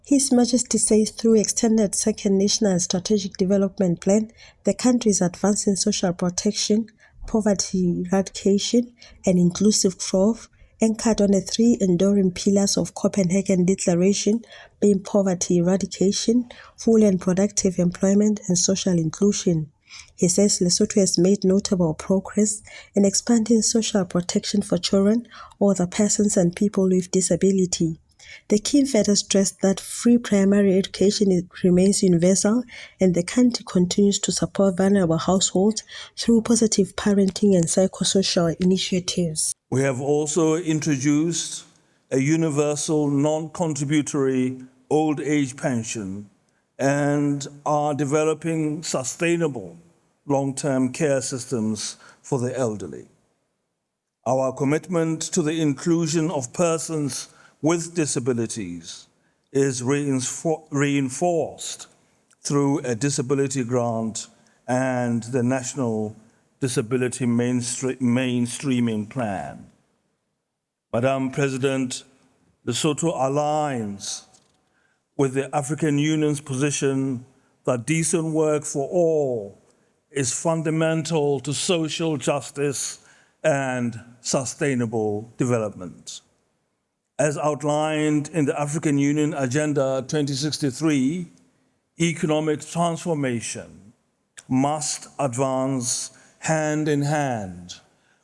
His Majesty says through extended second national strategic development plan, the country is advancing social protection, poverty eradication, and inclusive growth, anchored on the three enduring pillars of Copenhagen Declaration, being poverty eradication, full and productive employment, and social inclusion. He says Lesotho has made notable progress in expanding social protection for children, older persons, and people with disability. The king further stressed that free primary education remains universal, and the country continues to support vulnerable households through positive parenting and psychosocial initiatives. We have also introduced a universal non-contributory old age pension and are developing sustainable long-term care systems for the elderly. Our commitment to the inclusion of persons with disabilities is reinforced through a disability grant and the National Disability Mainstreaming Plan. Madam President, Lesotho aligns with the African Union's position that decent work for all is fundamental to social justice and sustainable development. As outlined in the African Union Agenda 2063, economic transformation must advance hand in hand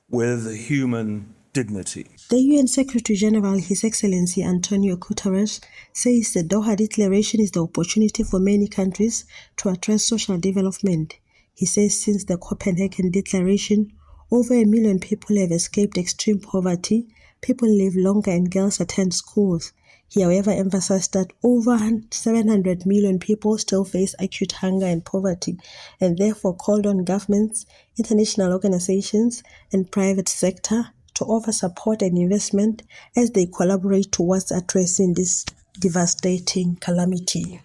with human dignity. The UN Secretary General, His Excellency Antonio Guterres, says the Doha Declaration is the opportunity for many countries to address social development. He says since the Copenhagen Declaration, over 1 million people have escaped extreme poverty, people live longer, and girls attend schools. He, however, emphasized that over 700 million people still face acute hunger and poverty, and therefore called on governments, international organizations, and private sector to offer support and investment as they collaborate towards addressing this devastating calamity.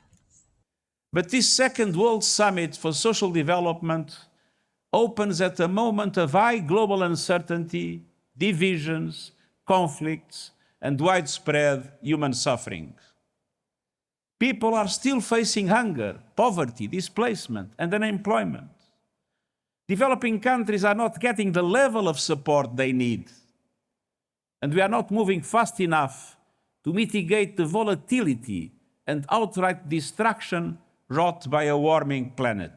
But this second World Summit for Social Development opens at a moment of high global uncertainty, divisions, conflicts, and widespread human suffering. People are still facing hunger, poverty, displacement, and unemployment. Developing countries are not getting the level of support they need, and we are not moving fast enough to mitigate the volatility and outright destruction wrought by a warming planet.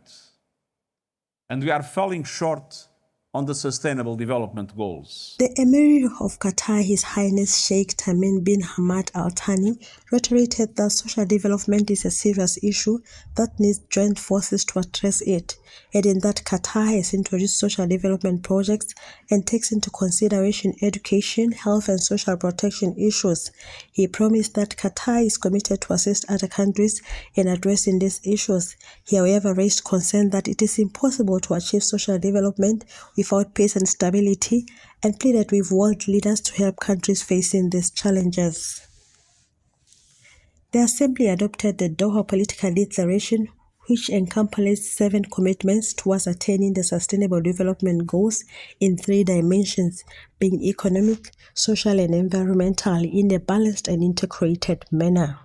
And we are falling short on the Sustainable Development Goals. The Emir of Qatar, His Highness Sheikh Tamim bin Hamad Al Thani, reiterated that social development is a serious issue that needs joint forces to address it, adding that Qatar has introduced social development projects and takes into consideration education, health, and social protection issues. He promised that Qatar is committed to assist other countries in addressing these issues. He, however, raised concern that it is impossible to achieve social development without peace and stability, and pleaded with world leaders to help countries facing these challenges. The Assembly adopted the Doha Political Declaration, which encompasses 7 commitments towards attaining the Sustainable Development Goals in 3 dimensions, being economic, social, and environmental, in a balanced and integrated manner.